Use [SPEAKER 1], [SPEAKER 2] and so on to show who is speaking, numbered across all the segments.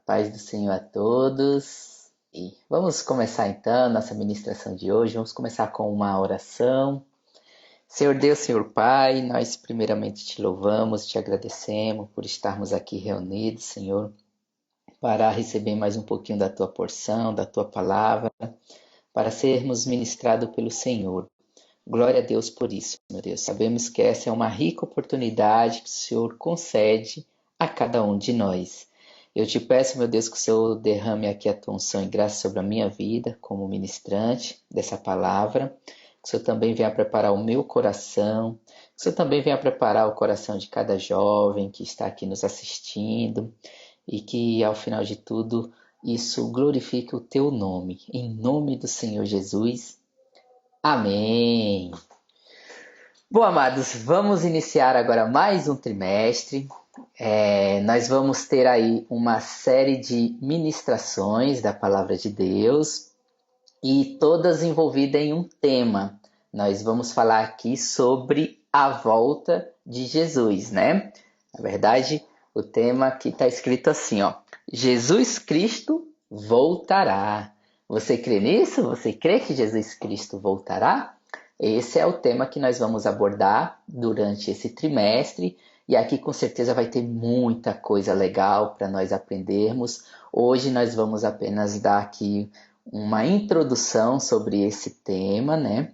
[SPEAKER 1] Paz do Senhor a todos. E vamos começar então nossa ministração de hoje. Vamos começar com uma oração. Senhor Deus, Senhor Pai, nós primeiramente te louvamos, te agradecemos por estarmos aqui reunidos, Senhor, para receber mais um pouquinho da tua porção, da tua palavra, para sermos ministrados pelo Senhor. Glória a Deus por isso, meu Deus. Sabemos que essa é uma rica oportunidade que o Senhor concede a cada um de nós. Eu te peço, meu Deus, que o Senhor derrame aqui a tua unção e graça sobre a minha vida como ministrante dessa palavra. Que o Senhor também venha preparar o meu coração. Que o Senhor também venha preparar o coração de cada jovem que está aqui nos assistindo. E que, ao final de tudo, isso glorifique o teu nome. Em nome do Senhor Jesus. Amém. Bom, amados, vamos iniciar agora mais um trimestre. Nós vamos ter aí uma série de ministrações da Palavra de Deus e todas envolvidas em um tema. Nós vamos falar aqui sobre a volta de Jesus, né? Na verdade, o tema aqui está escrito assim, ó: Jesus Cristo voltará. Você crê nisso? Você crê que Jesus Cristo voltará? Esse é o tema que nós vamos abordar durante esse trimestre. E aqui com certeza vai ter muita coisa legal para nós aprendermos. Hoje nós vamos apenas dar aqui uma introdução sobre esse tema, né?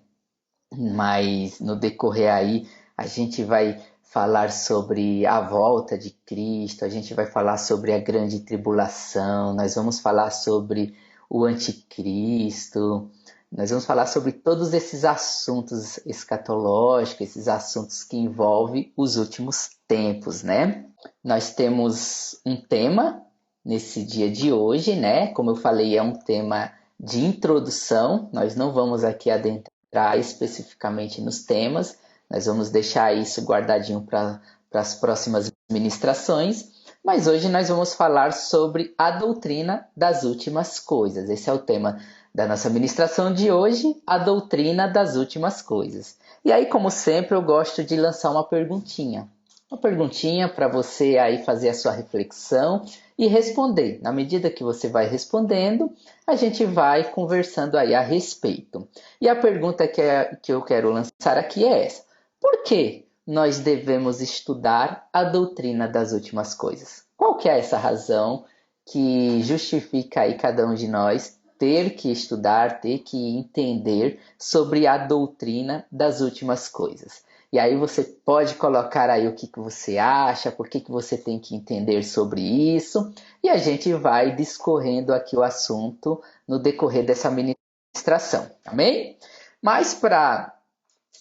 [SPEAKER 1] Mas no decorrer aí a gente vai falar sobre a volta de Cristo, a gente vai falar sobre a grande tribulação, nós vamos falar sobre o anticristo, nós vamos falar sobre todos esses assuntos escatológicos, esses assuntos que envolvem os últimos tempos, né? Nós temos um tema nesse dia de hoje, né? Como eu falei, é um tema de introdução, nós não vamos aqui adentrar especificamente nos temas, nós vamos deixar isso guardadinho para as próximas ministrações, mas hoje nós vamos falar sobre a doutrina das últimas coisas. Esse é o tema da nossa ministração de hoje, a doutrina das últimas coisas. E aí, como sempre, eu gosto de lançar uma perguntinha. Uma perguntinha para você aí fazer a sua reflexão e responder. Na medida que você vai respondendo, a gente vai conversando aí a respeito. E a pergunta que eu quero lançar aqui é essa: por que nós devemos estudar a doutrina das últimas coisas? Qual que é essa razão que justifica aí cada um de nós ter que estudar, ter que entender sobre a doutrina das últimas coisas? E aí você pode colocar aí o que você acha, por que você tem que entender sobre isso, e a gente vai discorrendo aqui o assunto no decorrer dessa ministração, amém? Mas para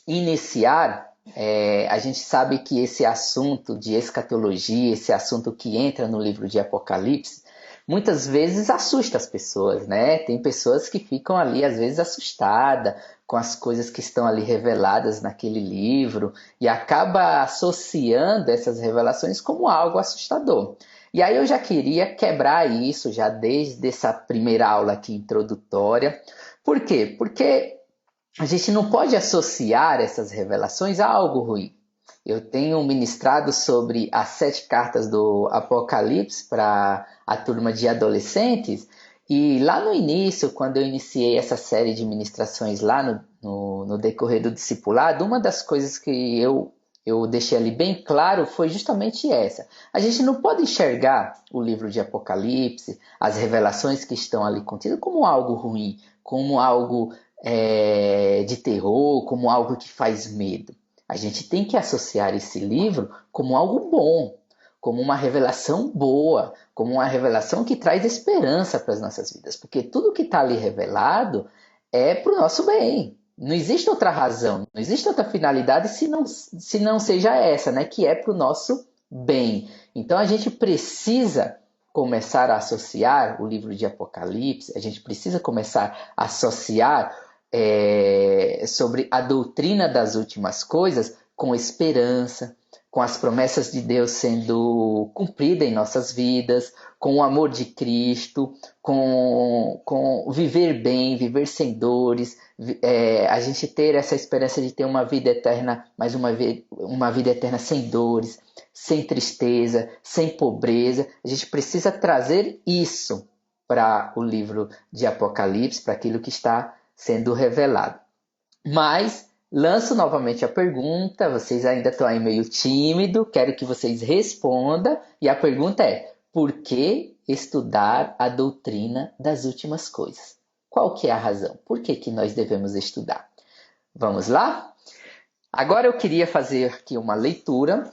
[SPEAKER 1] iniciar, a gente sabe que esse assunto de escatologia, esse assunto que entra no livro de Apocalipse, muitas vezes assusta as pessoas, né? Tem pessoas que ficam ali, às vezes, assustadas com as coisas que estão ali reveladas naquele livro e acaba associando essas revelações como algo assustador. E aí eu já queria quebrar isso, já desde essa primeira aula aqui introdutória. Por quê? Porque a gente não pode associar essas revelações a algo ruim. Eu tenho ministrado sobre as 7 cartas do Apocalipse para a turma de adolescentes, e lá no início, quando eu iniciei essa série de ministrações lá no decorrer do discipulado, uma das coisas que eu deixei ali bem claro foi justamente essa. A gente não pode enxergar o livro de Apocalipse, as revelações que estão ali contidas, como algo ruim, como algo de terror, como algo que faz medo. A gente tem que associar esse livro como algo bom, como uma revelação boa, como uma revelação que traz esperança para as nossas vidas. Porque tudo que está ali revelado é para o nosso bem. Não existe outra razão, não existe outra finalidade se não seja essa, né? Que é para o nosso bem. Então a gente precisa começar a associar o livro de Apocalipse, a gente precisa começar a associar sobre a doutrina das últimas coisas com esperança, com as promessas de Deus sendo cumpridas em nossas vidas, com o amor de Cristo, com viver bem, viver sem dores, a gente ter essa esperança de ter uma vida eterna, mas uma vida eterna sem dores, sem tristeza, sem pobreza. A gente precisa trazer isso para o livro de Apocalipse, para aquilo que está sendo revelado. Mas lanço novamente a pergunta, vocês ainda estão aí meio tímido, quero que vocês respondam, e a pergunta é: por que estudar a doutrina das últimas coisas? Qual que é a razão? Por que nós devemos estudar? Vamos lá? Agora eu queria fazer aqui uma leitura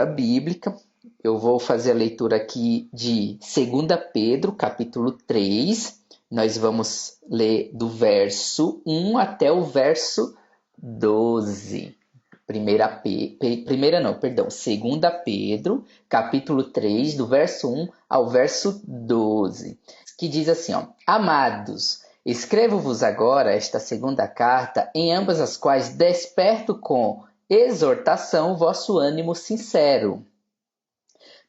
[SPEAKER 1] bíblica. Eu vou fazer a leitura aqui de 2 Pedro, capítulo 3. Nós vamos ler do verso 1 até o verso 12. 2 Pedro, capítulo 3, do verso 1 ao verso 12, que diz assim, ó: Amados, escrevo-vos agora esta segunda carta, em ambas as quais desperto com exortação o vosso ânimo sincero,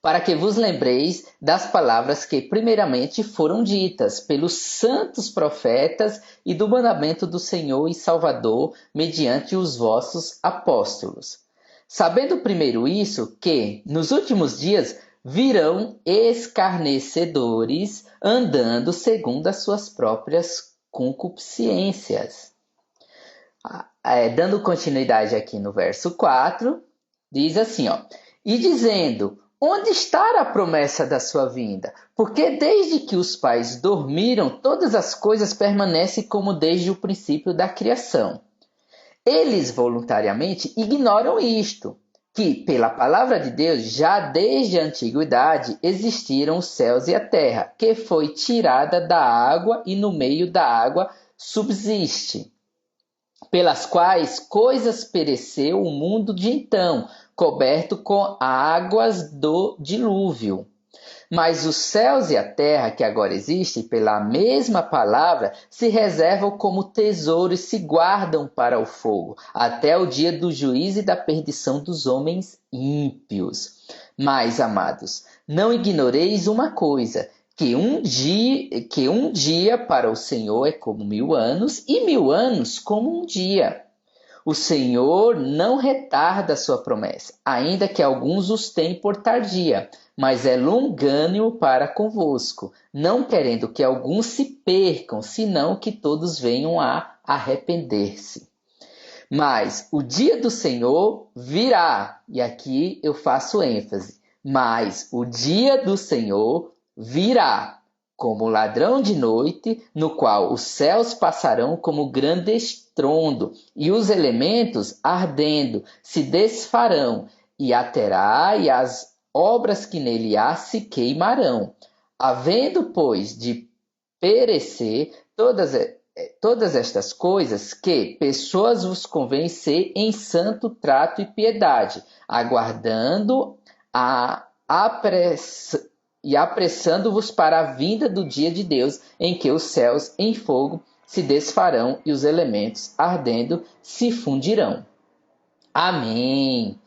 [SPEAKER 1] para que vos lembreis das palavras que primeiramente foram ditas pelos santos profetas e do mandamento do Senhor e Salvador mediante os vossos apóstolos. Sabendo primeiro isso, que nos últimos dias virão escarnecedores, andando segundo as suas próprias concupiscências. Dando continuidade aqui no verso 4, diz assim, ó: E dizendo: Onde está a promessa da sua vinda? Porque desde que os pais dormiram, todas as coisas permanecem como desde o princípio da criação. Eles voluntariamente ignoram isto, que pela palavra de Deus, já desde a antiguidade, existiram os céus e a terra, que foi tirada da água e no meio da água subsiste, pelas quais coisas pereceu o mundo de então, coberto com águas do dilúvio. Mas os céus e a terra que agora existem, pela mesma palavra, se reservam como tesouro e se guardam para o fogo, até o dia do juízo e da perdição dos homens ímpios. Mas, amados, não ignoreis uma coisa, que um dia para o Senhor é como 1000 anos, e 1000 anos como um dia. O Senhor não retarda a sua promessa, ainda que alguns os tenham por tardia, mas é longânimo para convosco, não querendo que alguns se percam, senão que todos venham a arrepender-se. Mas o dia do Senhor virá, e aqui eu faço ênfase, mas o dia do Senhor virá, como ladrão de noite, no qual os céus passarão como grande estrondo, e os elementos, ardendo, se desfarão, e a terra e as obras que nele há se queimarão. Havendo, pois, de perecer todas estas coisas, que pessoas vos convém ser em santo trato e piedade, aguardando e apressando-vos para a vinda do dia de Deus, em que os céus em fogo se desfarão e os elementos ardendo se fundirão. Amém.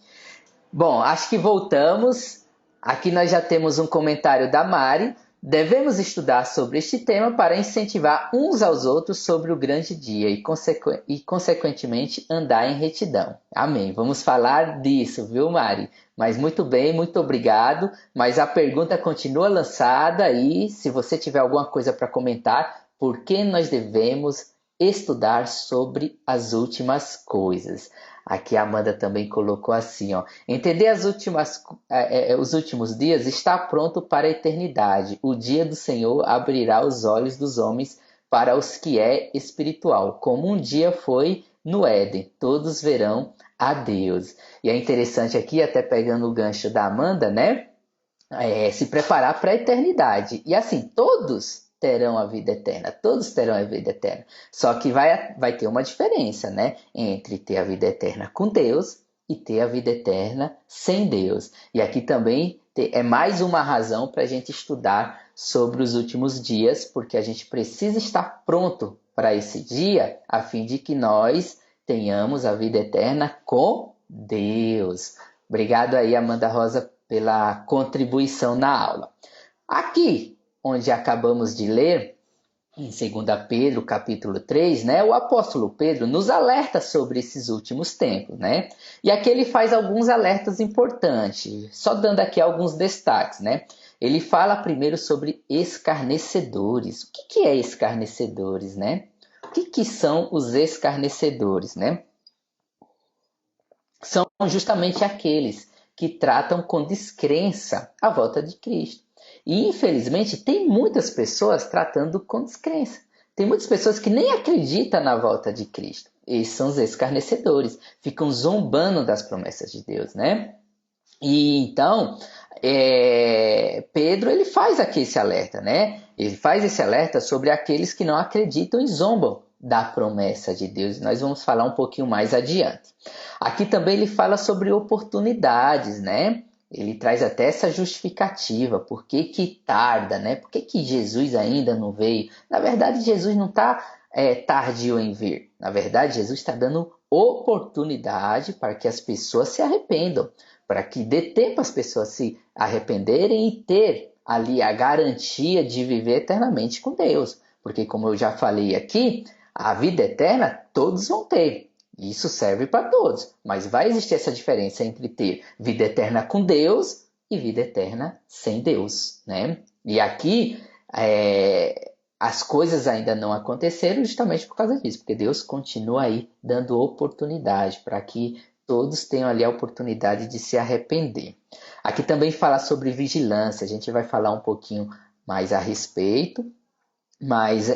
[SPEAKER 1] Bom, acho que voltamos. Aqui nós já temos um comentário da Mari. Devemos estudar sobre este tema para incentivar uns aos outros sobre o grande dia e, consequentemente, andar em retidão. Amém. Vamos falar disso, viu, Mari? Mas muito bem, muito obrigado. Mas a pergunta continua lançada e se você tiver alguma coisa para comentar, por que nós devemos estudar sobre as últimas coisas? Aqui a Amanda também colocou assim, ó: entender os últimos dias está pronto para a eternidade. O dia do Senhor abrirá os olhos dos homens para os que é espiritual, como um dia foi no Éden. Todos verão a Deus. E é interessante aqui, até pegando o gancho da Amanda, né? Se preparar para a eternidade. E assim, todos terão a vida eterna, todos terão a vida eterna. Só que vai ter uma diferença, né? Entre ter a vida eterna com Deus e ter a vida eterna sem Deus. E aqui também é mais uma razão para a gente estudar sobre os últimos dias, porque a gente precisa estar pronto para esse dia, a fim de que nós tenhamos a vida eterna com Deus. Obrigado aí, Amanda Rosa, pela contribuição na aula. Aqui, onde acabamos de ler, em 2 Pedro, capítulo 3, né, o apóstolo Pedro nos alerta sobre esses últimos tempos, né? E aqui ele faz alguns alertas importantes, só dando aqui alguns destaques, né? Ele fala primeiro sobre escarnecedores. O que é escarnecedores, né? O que são os escarnecedores, né? São justamente aqueles que tratam com descrença a volta de Cristo. E, infelizmente, tem muitas pessoas tratando com descrença. Tem muitas pessoas que nem acreditam na volta de Cristo. Esses são os escarnecedores. Ficam zombando das promessas de Deus, né? E então, Pedro ele faz aqui esse alerta, né? Ele faz esse alerta sobre aqueles que não acreditam e zombam da promessa de Deus. Nós vamos falar um pouquinho mais adiante. Aqui também ele fala sobre oportunidades, né? Ele traz até essa justificativa, por que tarda, né? Por que Jesus ainda não veio? Na verdade, Jesus não está tardio em vir. Na verdade, Jesus está dando oportunidade para que as pessoas se arrependam, para que dê tempo às pessoas se arrependerem e ter ali a garantia de viver eternamente com Deus. Porque, como eu já falei aqui, a vida eterna todos vão ter. Isso serve para todos, mas vai existir essa diferença entre ter vida eterna com Deus e vida eterna sem Deus, né? E aqui as coisas ainda não aconteceram justamente por causa disso, porque Deus continua aí dando oportunidade para que todos tenham ali a oportunidade de se arrepender. Aqui também fala sobre vigilância, a gente vai falar um pouquinho mais a respeito, mas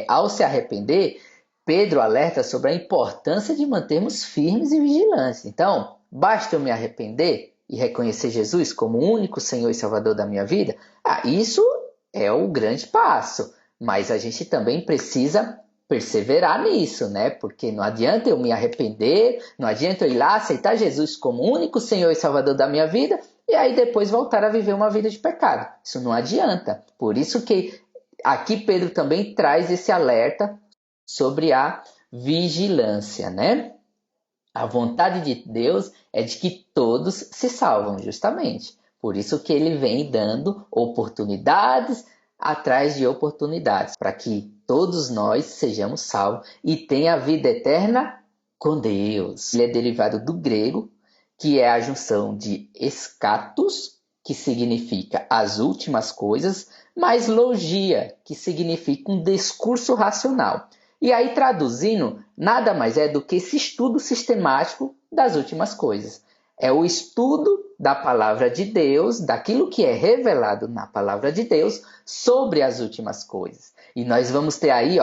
[SPEAKER 1] ao se arrepender, Pedro alerta sobre a importância de mantermos firmes e vigilantes. Então, basta eu me arrepender e reconhecer Jesus como o único Senhor e Salvador da minha vida? Isso é o grande passo, mas a gente também precisa perseverar nisso, né? Porque não adianta eu me arrepender, não adianta eu ir lá aceitar Jesus como o único Senhor e Salvador da minha vida e aí depois voltar a viver uma vida de pecado. Isso não adianta. Por isso que aqui Pedro também traz esse alerta sobre a vigilância, né? A vontade de Deus é de que todos se salvam, justamente. Por isso que ele vem dando oportunidades atrás de oportunidades, para que todos nós sejamos salvos e tenha a vida eterna com Deus. Ele é derivado do grego, que é a junção de eschatos, que significa as últimas coisas, mais logia, que significa um discurso racional. E aí, traduzindo, nada mais é do que esse estudo sistemático das últimas coisas. É o estudo da palavra de Deus, daquilo que é revelado na palavra de Deus sobre as últimas coisas. E nós vamos ter aí,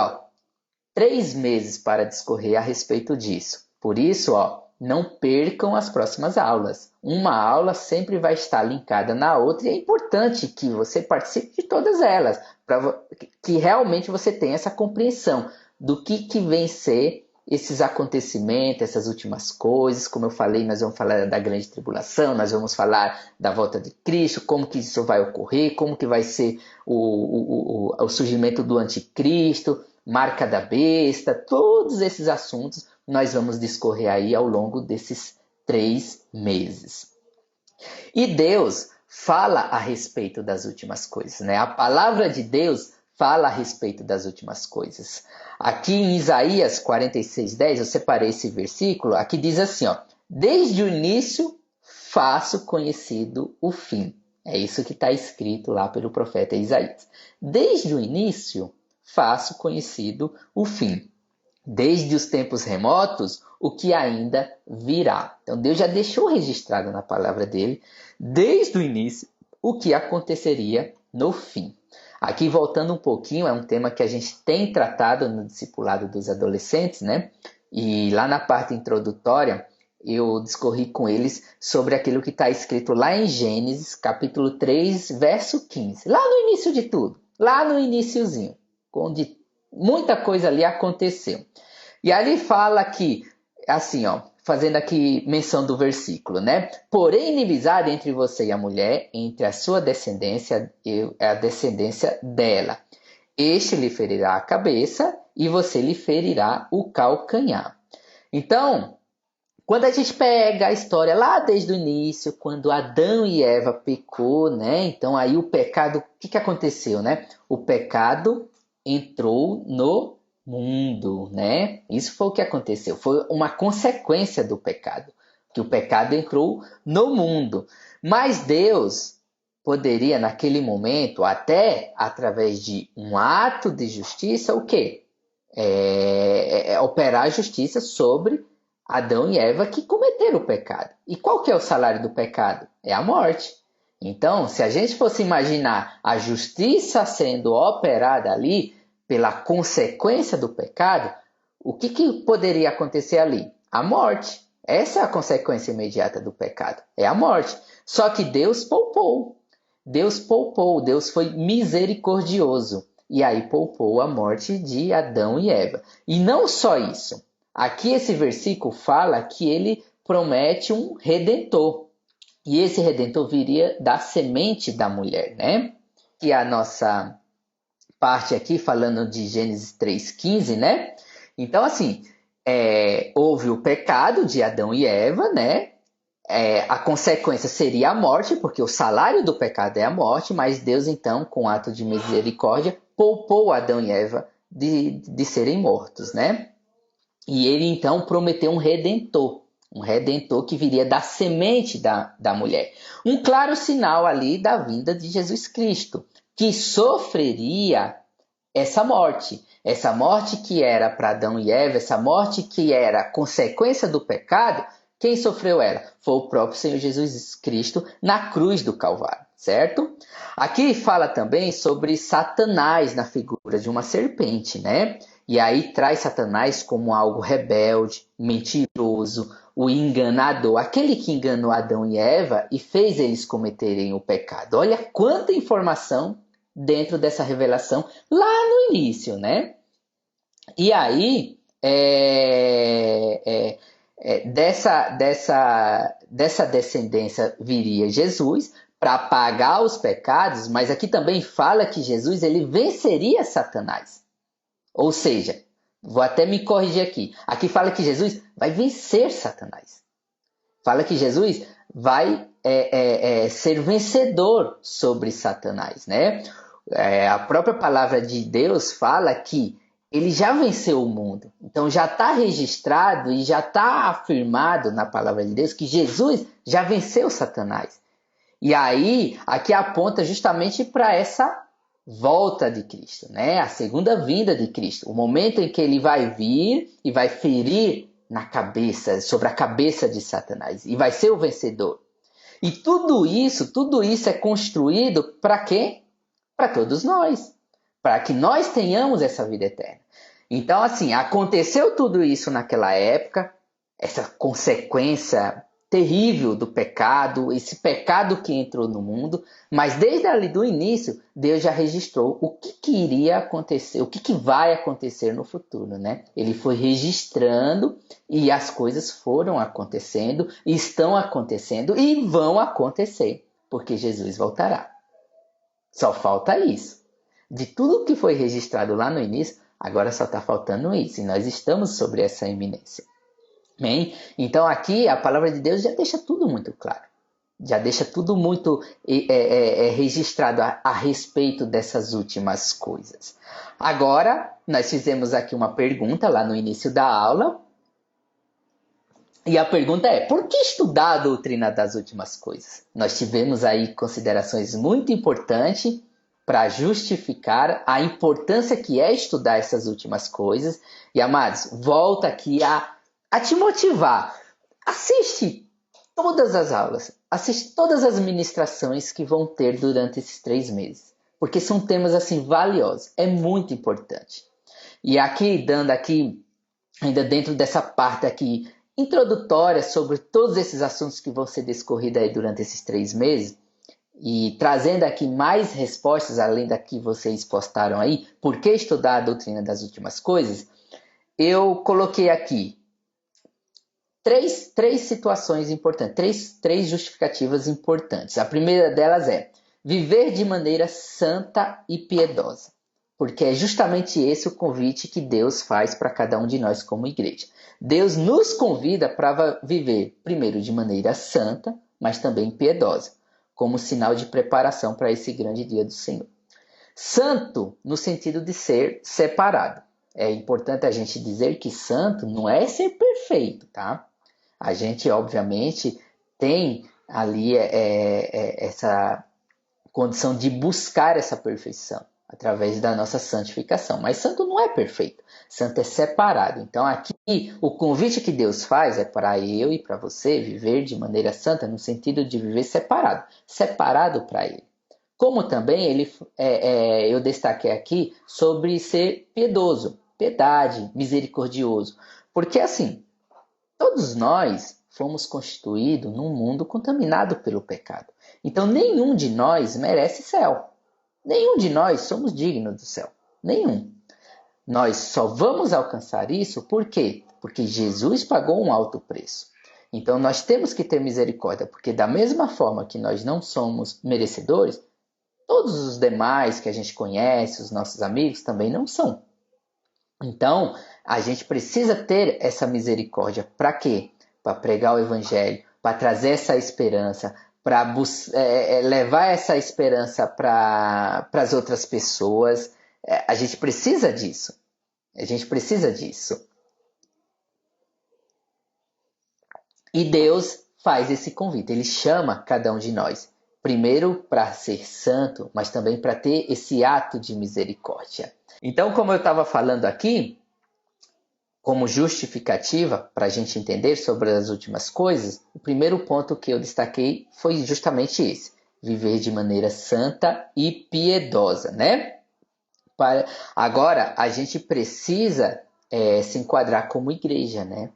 [SPEAKER 1] 3 meses para discorrer a respeito disso. Por isso, não percam as próximas aulas. Uma aula sempre vai estar linkada na outra e é importante que você participe de todas elas, para que realmente você tenha essa compreensão do que vem ser esses acontecimentos, essas últimas coisas. Como eu falei, nós vamos falar da grande tribulação, nós vamos falar da volta de Cristo, como que isso vai ocorrer, como que vai ser o surgimento do anticristo, marca da besta, todos esses assuntos nós vamos discorrer aí ao longo desses 3 meses. E Deus fala a respeito das últimas coisas, né? A palavra de Deus fala a respeito das últimas coisas. Aqui em Isaías 46:10, eu separei esse versículo, aqui diz assim, desde o início faço conhecido o fim. É isso que está escrito lá pelo profeta Isaías. Desde o início faço conhecido o fim. Desde os tempos remotos, o que ainda virá. Então Deus já deixou registrado na palavra dele, desde o início, o que aconteceria no fim. Aqui, voltando um pouquinho, é um tema que a gente tem tratado no discipulado dos adolescentes, né? E lá na parte introdutória, eu discorri com eles sobre aquilo que está escrito lá em Gênesis, capítulo 3, verso 15. Lá no início de tudo, lá no iniciozinho, onde muita coisa ali aconteceu. E ali fala que, assim, fazendo aqui menção do versículo, né? Porém, inimizade entre você e a mulher, entre a sua descendência e a descendência dela. Este lhe ferirá a cabeça e você lhe ferirá o calcanhar. Então, Quando a gente pega a história lá desde o início, quando Adão e Eva pecou, né? Então aí o pecado, o que aconteceu, né? O pecado entrou no mundo, né? Isso foi o que aconteceu, foi uma consequência do pecado, que o pecado entrou no mundo. Mas Deus poderia naquele momento, até através de um ato de justiça, o quê? Operar a justiça sobre Adão e Eva que cometeram o pecado. E qual que é o salário do pecado? É a morte. Então, se a gente fosse imaginar a justiça sendo operada ali pela consequência do pecado, o que poderia acontecer ali? A morte. Essa é a consequência imediata do pecado. É a morte. Só que Deus poupou. Deus poupou. Deus foi misericordioso. E aí poupou a morte de Adão e Eva. E não só isso. Aqui esse versículo fala que ele promete um redentor. E esse redentor viria da semente da mulher, né? E a nossa parte aqui falando de Gênesis 3,15, né? Então, assim, houve o pecado de Adão e Eva, né? A consequência seria a morte, porque o salário do pecado é a morte, mas Deus, então, com ato de misericórdia, poupou Adão e Eva de serem mortos, né? E ele, então, prometeu um redentor que viria da semente da mulher. Um claro sinal ali da vinda de Jesus Cristo, que sofreria essa morte que era para Adão e Eva, essa morte que era consequência do pecado. Quem sofreu ela? Foi o próprio Senhor Jesus Cristo na cruz do Calvário, certo? Aqui fala também sobre Satanás na figura de uma serpente, né? E aí traz Satanás como algo rebelde, mentiroso, o enganador, aquele que enganou Adão e Eva e fez eles cometerem o pecado. Olha quanta informação dentro dessa revelação lá no início, né? E aí, dessa descendência viria Jesus para pagar os pecados, mas aqui também fala que Jesus ele venceria Satanás. Ou seja, vou até me corrigir aqui. Aqui fala que Jesus vai vencer Satanás. Fala que Jesus vai ser vencedor sobre Satanás, né? A própria palavra de Deus fala que ele já venceu o mundo. Então já está registrado e já está afirmado na palavra de Deus que Jesus já venceu Satanás. E aí, aqui aponta justamente para essa volta de Cristo, né? A segunda vinda de Cristo. O momento em que ele vai vir e vai ferir na cabeça, sobre a cabeça de Satanás. E vai ser o vencedor. E tudo isso é construído para quê? Para todos nós. Para que nós tenhamos essa vida eterna. Então, assim, aconteceu tudo isso naquela época, essa consequência terrível do pecado, esse pecado que entrou no mundo, mas desde ali do início, Deus já registrou o que iria acontecer, o que vai acontecer no futuro, né? Ele foi registrando e as coisas foram acontecendo, estão acontecendo e vão acontecer, porque Jesus voltará. Só falta isso. De tudo que foi registrado lá no início, agora só está faltando isso, e nós estamos sobre essa iminência. Bem, então aqui a palavra de Deus já deixa tudo muito claro. Já deixa tudo muito registrado a respeito dessas últimas coisas. Agora, nós fizemos aqui uma pergunta lá no início da aula. E a pergunta é, por que estudar a doutrina das últimas coisas? Nós tivemos aí considerações muito importantes para justificar a importância que é estudar essas últimas coisas. E, amados, volta aqui a te motivar. Assiste todas as aulas, assiste todas as ministrações que vão ter durante esses 3 meses. Porque são temas assim valiosos, é muito importante. E aqui, dando aqui, ainda dentro dessa parte aqui, introdutória sobre todos esses assuntos que vão ser discorridos aí durante esses 3 meses, e trazendo aqui mais respostas, além da que vocês postaram aí, por que estudar a doutrina das últimas coisas, eu coloquei aqui três situações importantes, três justificativas importantes. A primeira delas é viver de maneira santa e piedosa. porque é justamente esse o convite que Deus faz para cada um de nós como igreja. Deus nos convida para viver, primeiro, de maneira santa, mas também piedosa, como sinal de preparação para esse grande dia do Senhor. Santo no sentido de ser separado. É importante a gente dizer que santo não é ser perfeito, tá? A gente, obviamente, tem ali essa condição de buscar essa perfeição através da nossa santificação. Mas santo não é perfeito. Santo é separado. Então aqui o convite que Deus faz é para eu e para você viver de maneira santa no sentido de viver separado. Separado para Ele. Como também eu destaquei aqui sobre ser piedoso, piedade, misericordioso. Porque assim, todos nós fomos constituídos num mundo contaminado pelo pecado. Então nenhum de nós merece céu. Nenhum de nós somos dignos do céu. Nenhum. Nós só vamos alcançar isso por quê? Porque Jesus pagou um alto preço. Então nós temos que ter misericórdia, porque da mesma forma que nós não somos merecedores, todos os demais que a gente conhece, os nossos amigos, também não são. Então, a gente precisa ter essa misericórdia. Para quê? Para pregar o evangelho, para trazer essa esperança, para levar essa esperança para as outras pessoas. A gente precisa disso. A gente precisa disso. E Deus faz esse convite. Ele chama cada um de nós. Primeiro para ser santo, mas também para ter esse ato de misericórdia. Então, como eu estava falando aqui, como justificativa para a gente entender sobre as últimas coisas, o primeiro ponto que eu destaquei foi justamente esse: viver de maneira santa e piedosa, né? Agora, a gente precisa se enquadrar como igreja, né?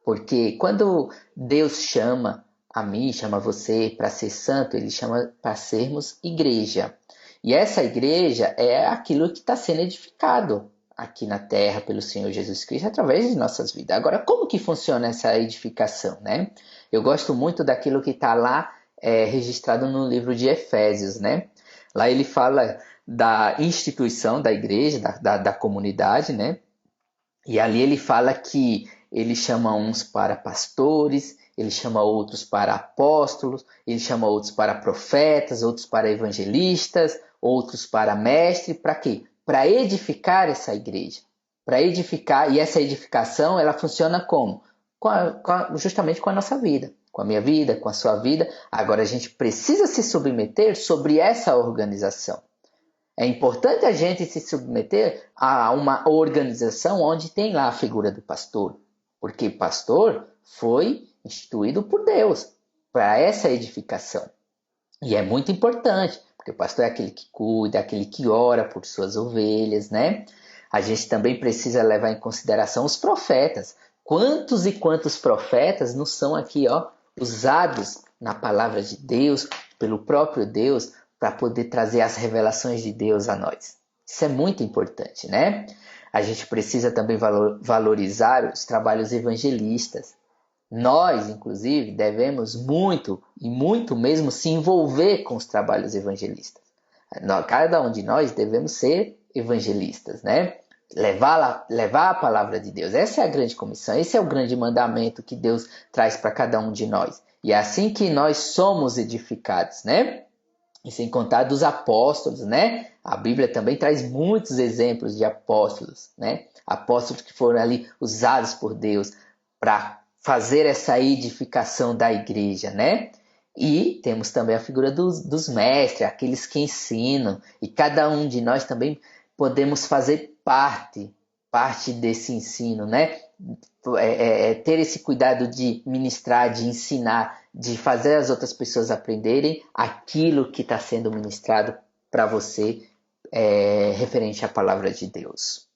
[SPEAKER 1] Porque quando Deus chama a mim, chama você para ser santo, Ele chama para sermos igreja. E essa igreja é aquilo que está sendo edificado aqui na terra pelo Senhor Jesus Cristo através de nossas vidas. Agora, como que funciona essa edificação, né? Eu gosto muito daquilo que está lá registrado no livro de Efésios, né? Lá ele fala da instituição da igreja, da comunidade, né? E ali ele fala que ele chama uns para pastores, ele chama outros para apóstolos, ele chama outros para profetas, outros para evangelistas, outros para mestres. Para quê? Para edificar essa igreja. Para edificar, e essa edificação ela funciona como? Justamente com a nossa vida, com a minha vida, com a sua vida. Agora a gente precisa se submeter sobre essa organização. É importante a gente se submeter a uma organização onde tem lá a figura do pastor, porque pastor foi instituído por Deus para essa edificação. E é muito importante, porque o pastor é aquele que cuida, é aquele que ora por suas ovelhas, né? A gente também precisa levar em consideração os profetas. Quantos e quantos profetas não são aqui, usados na palavra de Deus, pelo próprio Deus, para poder trazer as revelações de Deus a nós. Isso é muito importante, né? A gente precisa também valorizar os trabalhos evangelistas. Nós, inclusive, devemos muito, e muito mesmo, se envolver com os trabalhos evangelistas. Cada um de nós devemos ser evangelistas, né? Levar a palavra de Deus. Essa é a grande comissão, esse é o grande mandamento que Deus traz para cada um de nós. E é assim que nós somos edificados, né? E sem contar dos apóstolos, né? A Bíblia também traz muitos exemplos de apóstolos, né? Apóstolos que foram ali usados por Deus para fazer essa edificação da igreja, né? E temos também a figura dos mestres, aqueles que ensinam. E cada um de nós também podemos fazer parte desse ensino, né? Ter esse cuidado de ministrar, de ensinar, de fazer as outras pessoas aprenderem aquilo que está sendo ministrado para você referente à palavra de Deus.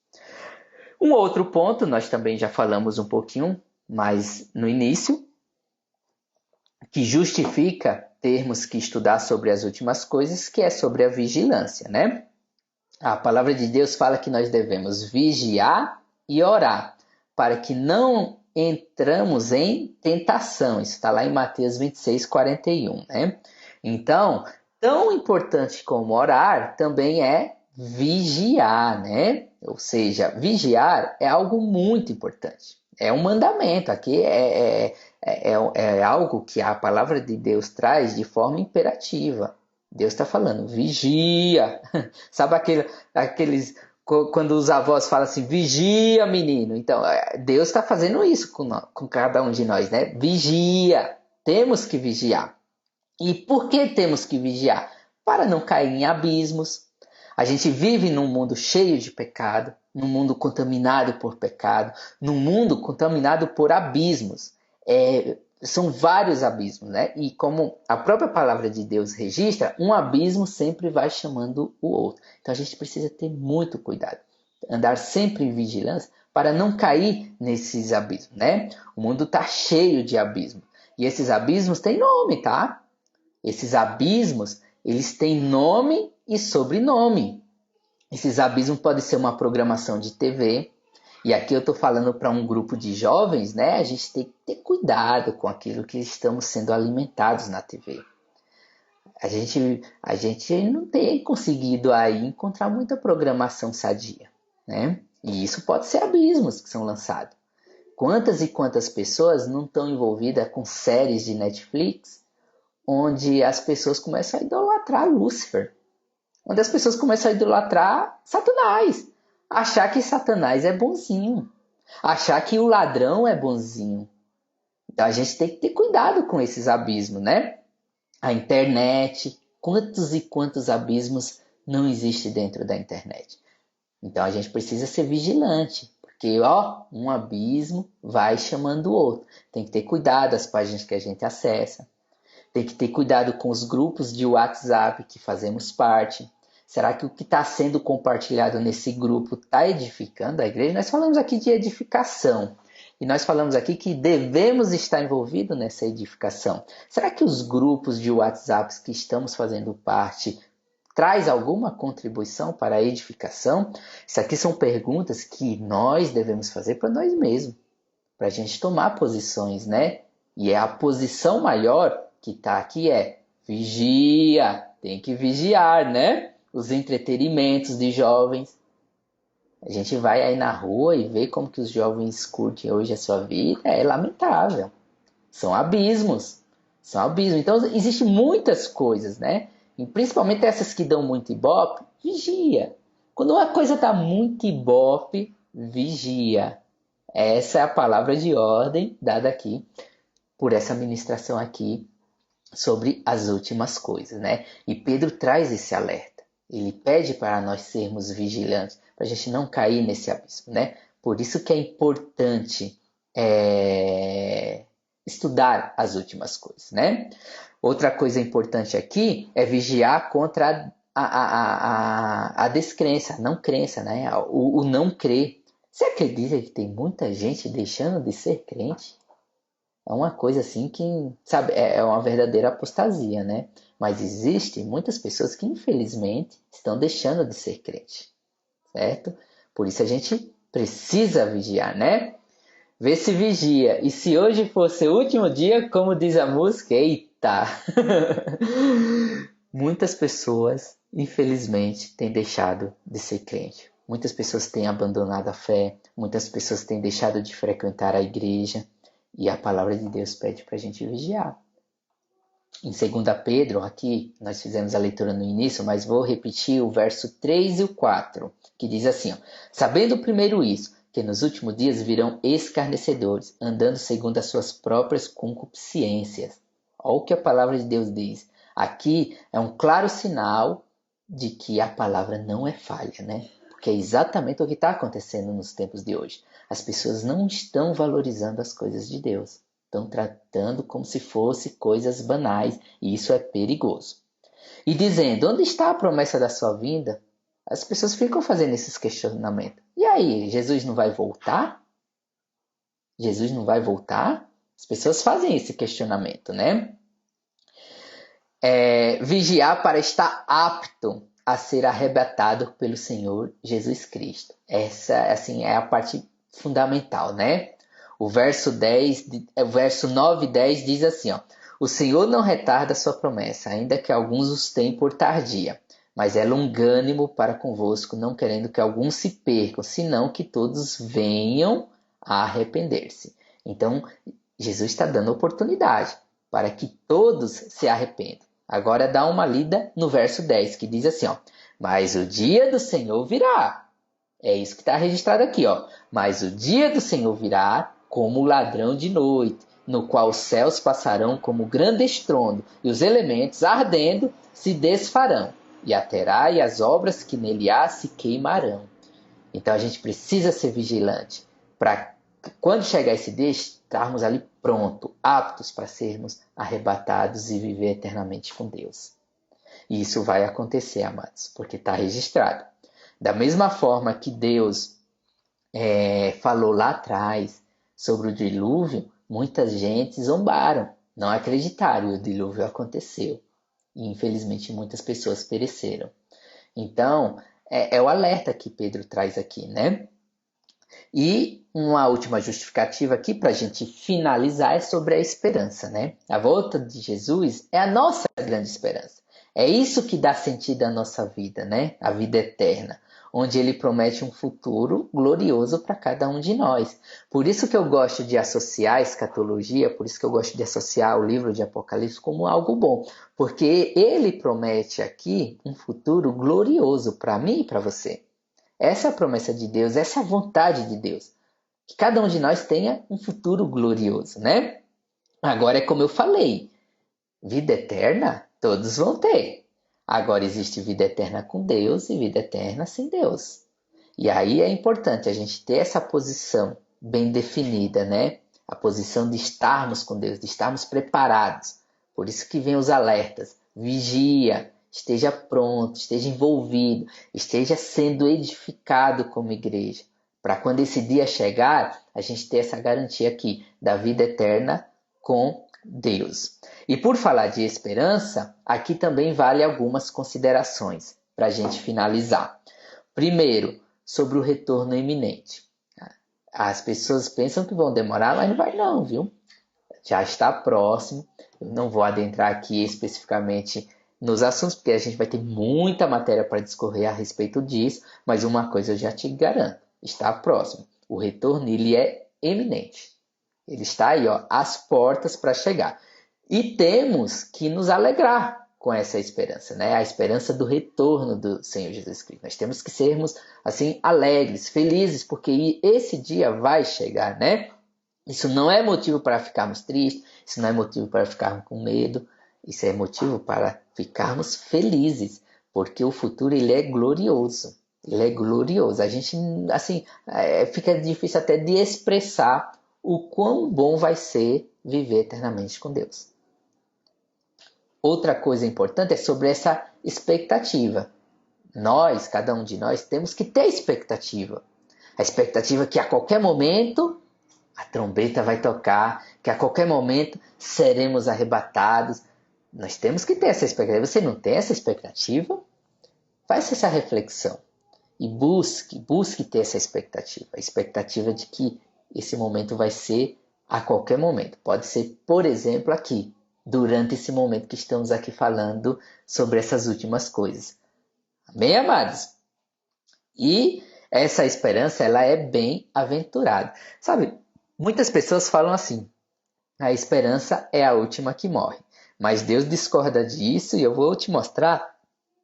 [SPEAKER 1] Um outro ponto, nós também já falamos um pouquinho mais no início, que justifica termos que estudar sobre as últimas coisas, que é sobre a vigilância, né? A palavra de Deus fala que nós devemos vigiar e orar, para que não entramos em tentação. Isso está lá em Mateus 26, 41, né? Então, tão importante como orar também é vigiar, né? Ou seja, vigiar é algo muito importante. É um mandamento. Aqui é algo que a palavra de Deus traz de forma imperativa. Deus está falando, vigia. Sabe aqueles quando os avós falam assim, vigia, menino. Então, Deus está fazendo isso com cada um de nós, né? Vigia. Temos que vigiar. E por que temos que vigiar? Para não cair em abismos. A gente vive num mundo cheio de pecado, num mundo contaminado por pecado, num mundo contaminado por abismos. São vários abismos, né? E como a própria palavra de Deus registra, um abismo sempre vai chamando o outro. Então a gente precisa ter muito cuidado, andar sempre em vigilância para não cair nesses abismos, né? O mundo está cheio de abismos. E esses abismos têm nome, tá? Esses abismos, eles têm nome e sobrenome. Esses abismos podem ser uma programação de TV. E aqui eu estou falando para um grupo de jovens, né? A gente tem que ter cuidado com aquilo que estamos sendo alimentados na TV. A gente não tem conseguido aí encontrar muita programação sadia, né? E isso pode ser abismos que são lançados. Quantas e quantas pessoas não estão envolvidas com séries de Netflix onde as pessoas começam a idolatrar Lúcifer, onde as pessoas começam a idolatrar Satanás, achar que Satanás é bonzinho, achar que o ladrão é bonzinho. Então a gente tem que ter cuidado com esses abismos, né? A internet, quantos e quantos abismos não existem dentro da internet? Então a gente precisa ser vigilante, porque um abismo vai chamando o outro. Tem que ter cuidado das páginas que a gente acessa. Tem que ter cuidado com os grupos de WhatsApp que fazemos parte. Será que o que está sendo compartilhado nesse grupo está edificando a igreja? Nós falamos aqui de edificação. E nós falamos aqui que devemos estar envolvidos nessa edificação. Será que os grupos de WhatsApp que estamos fazendo parte traz alguma contribuição para a edificação? Isso aqui são perguntas que nós devemos fazer para nós mesmos. Para a gente tomar posições, né? E é a posição maior que está aqui vigia, tem que vigiar, né? Os entretenimentos de jovens. A gente vai aí na rua e vê como que os jovens curtem hoje a sua vida, é lamentável. São abismos, são abismos. Então, existem muitas coisas, né? E principalmente essas que dão muito ibope, vigia. Quando uma coisa está muito ibope, vigia. Essa é a palavra de ordem dada aqui por essa ministração aqui sobre as últimas coisas, né? E Pedro traz esse alerta. Ele pede para nós sermos vigilantes, para a gente não cair nesse abismo, né? Por isso que é importante estudar as últimas coisas, né? Outra coisa importante aqui é vigiar contra a descrença, a não crença, né? O não crer. Você acredita que tem muita gente deixando de ser crente? É uma coisa assim que, sabe, é uma verdadeira apostasia, né? Mas existem muitas pessoas que, infelizmente, estão deixando de ser crente, certo? Por isso a gente precisa vigiar, né? Vê se vigia. E se hoje fosse o último dia, como diz a música, eita! Muitas pessoas, infelizmente, têm deixado de ser crente. Muitas pessoas têm abandonado a fé, muitas pessoas têm deixado de frequentar a igreja. E a palavra de Deus pede para a gente vigiar. Em 2 Pedro, aqui nós fizemos a leitura no início, mas vou repetir o verso 3 e o 4, que diz assim, sabendo primeiro isso, que nos últimos dias virão escarnecedores, andando segundo as suas próprias concupiscências. Olha o que a palavra de Deus diz. Aqui é um claro sinal de que a palavra não é falha, né? Porque é exatamente o que está acontecendo nos tempos de hoje. As pessoas não estão valorizando as coisas de Deus. Estão tratando como se fossem coisas banais. E isso é perigoso. E dizendo, onde está a promessa da sua vinda? As pessoas ficam fazendo esses questionamentos. E aí, Jesus não vai voltar? Jesus não vai voltar? As pessoas fazem esse questionamento, né? Vigiar para estar apto a ser arrebatado pelo Senhor Jesus Cristo. Essa, assim, é a parte fundamental, né? O verso 9 e 10 diz assim, o Senhor não retarda sua promessa, ainda que alguns os tenham por tardia, mas é longânimo para convosco, não querendo que alguns se percam, senão que todos venham a arrepender-se. Então, Jesus está dando oportunidade para que todos se arrependam. Agora dá uma lida no verso 10, que diz assim, ó, mas o dia do Senhor virá. É isso que está registrado aqui, ó. Mas o dia do Senhor virá como ladrão de noite, no qual os céus passarão como grande estrondo, e os elementos, ardendo, se desfarão, e a terra e as obras que nele há se queimarão. Então a gente precisa ser vigilante para quando chegar esse dia, estarmos ali prontos, aptos para sermos arrebatados e viver eternamente com Deus. E isso vai acontecer, amados, porque está registrado. Da mesma forma que Deus falou lá atrás sobre o dilúvio, muita gente zombaram, não acreditaram e o dilúvio aconteceu. E infelizmente muitas pessoas pereceram. Então, é o alerta que Pedro traz aqui, né? E uma última justificativa aqui para a gente finalizar é sobre a esperança, né? A volta de Jesus é a nossa grande esperança. É isso que dá sentido à nossa vida, né? A vida eterna, onde ele promete um futuro glorioso para cada um de nós. Por isso que eu gosto de associar a escatologia, por isso que eu gosto de associar o livro de Apocalipse como algo bom, porque ele promete aqui um futuro glorioso para mim e para você. Essa é a promessa de Deus, essa é a vontade de Deus. Que cada um de nós tenha um futuro glorioso, né? Agora é como eu falei, vida eterna todos vão ter. Agora existe vida eterna com Deus e vida eterna sem Deus. E aí é importante a gente ter essa posição bem definida, né? A posição de estarmos com Deus, de estarmos preparados. Por isso que vem os alertas. Vigia, esteja pronto, esteja envolvido, esteja sendo edificado como igreja. Para quando esse dia chegar, a gente ter essa garantia aqui da vida eterna com Deus. E por falar de esperança, aqui também vale algumas considerações para a gente finalizar. Primeiro, sobre o retorno iminente. As pessoas pensam que vão demorar, mas não vai não, viu? Já está próximo. Eu não vou adentrar aqui especificamente nos assuntos, porque a gente vai ter muita matéria para discorrer a respeito disso, mas uma coisa eu já te garanto, está próximo. O retorno ele é iminente. Ele está aí, ó, às portas para chegar. E temos que nos alegrar com essa esperança, né? A esperança do retorno do Senhor Jesus Cristo. Nós temos que sermos assim alegres, felizes, porque esse dia vai chegar, né? Isso não é motivo para ficarmos tristes, isso não é motivo para ficarmos com medo, isso é motivo para ficarmos felizes, porque o futuro ele é glorioso. Ele é glorioso. A gente, assim, fica difícil até de expressar o quão bom vai ser viver eternamente com Deus. Outra coisa importante é sobre essa expectativa. Nós, cada um de nós, temos que ter expectativa. A expectativa que a qualquer momento a trombeta vai tocar, que a qualquer momento seremos arrebatados. Nós temos que ter essa expectativa. Você não tem essa expectativa? Faça essa reflexão e busque ter essa expectativa. A expectativa de que esse momento vai ser a qualquer momento. Pode ser, por exemplo, aqui, durante esse momento que estamos aqui falando sobre essas últimas coisas. Amém, amados? E essa esperança, ela é bem-aventurada. Sabe, muitas pessoas falam assim, a esperança é a última que morre. Mas Deus discorda disso e eu vou te mostrar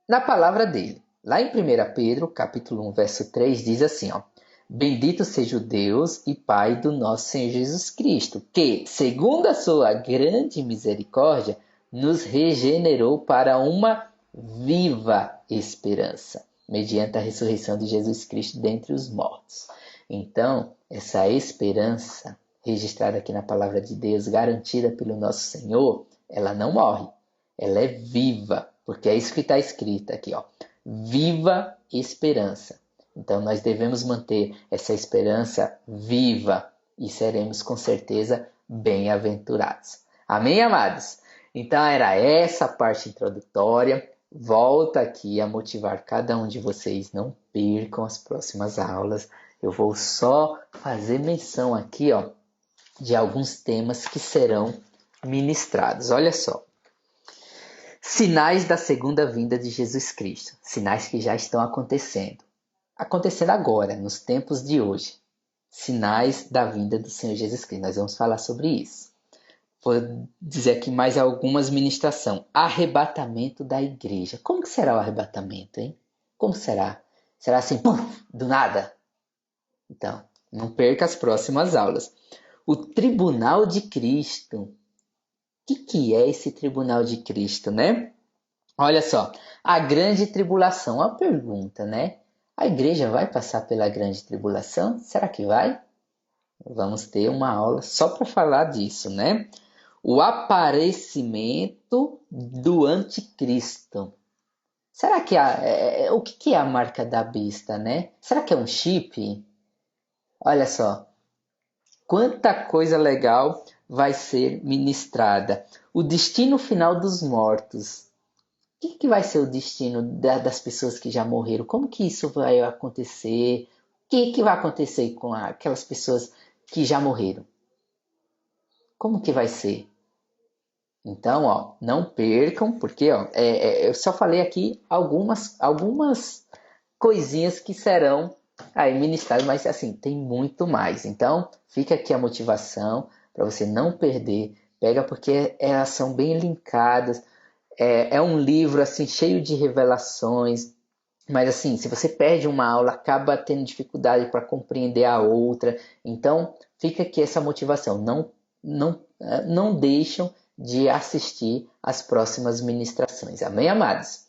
[SPEAKER 1] na palavra dele. Lá em 1 Pedro, capítulo 1, verso 3, diz assim, ó, bendito seja o Deus e Pai do nosso Senhor Jesus Cristo, que, segundo a sua grande misericórdia, nos regenerou para uma viva esperança, mediante a ressurreição de Jesus Cristo dentre os mortos. Então, essa esperança registrada aqui na palavra de Deus, garantida pelo nosso Senhor, ela não morre, ela é viva, porque é isso que está escrito aqui, ó, viva esperança. Então nós devemos manter essa esperança viva e seremos com certeza bem-aventurados. Amém, amados? Então era essa parte introdutória. Volta aqui a motivar cada um de vocês. Não percam as próximas aulas. Eu vou só fazer menção aqui, ó, de alguns temas que serão ministrados. Olha só. Sinais da segunda vinda de Jesus Cristo. Sinais que já estão acontecendo. Acontecendo agora, nos tempos de hoje. Sinais da vinda do Senhor Jesus Cristo. Nós vamos falar sobre isso. Vou dizer aqui mais algumas ministrações. Arrebatamento da igreja. Como que será o arrebatamento, hein? Como será? Será assim, puf, do nada? Então, não perca as próximas aulas. O Tribunal de Cristo. O que é esse Tribunal de Cristo, né? Olha só, a grande tribulação. A pergunta, né? A igreja vai passar pela grande tribulação? Será que vai? Vamos ter uma aula só para falar disso, né? O aparecimento do anticristo. Será que o que é a marca da besta, né? Será que é um chip? Olha só, quanta coisa legal vai ser ministrada. O destino final dos mortos. O que vai ser o destino das pessoas que já morreram? Como que isso vai acontecer? O que vai acontecer com aquelas pessoas que já morreram? Como que vai ser? Então, ó, não percam, porque ó, eu só falei aqui algumas coisinhas que serão aí ministradas, mas assim, tem muito mais. Então, fica aqui a motivação para você não perder. Pega porque elas são bem linkadas. É um livro assim cheio de revelações, mas assim, se você perde uma aula, acaba tendo dificuldade para compreender a outra. Então, fica aqui essa motivação. Não deixam de assistir às próximas ministrações. Amém, amados?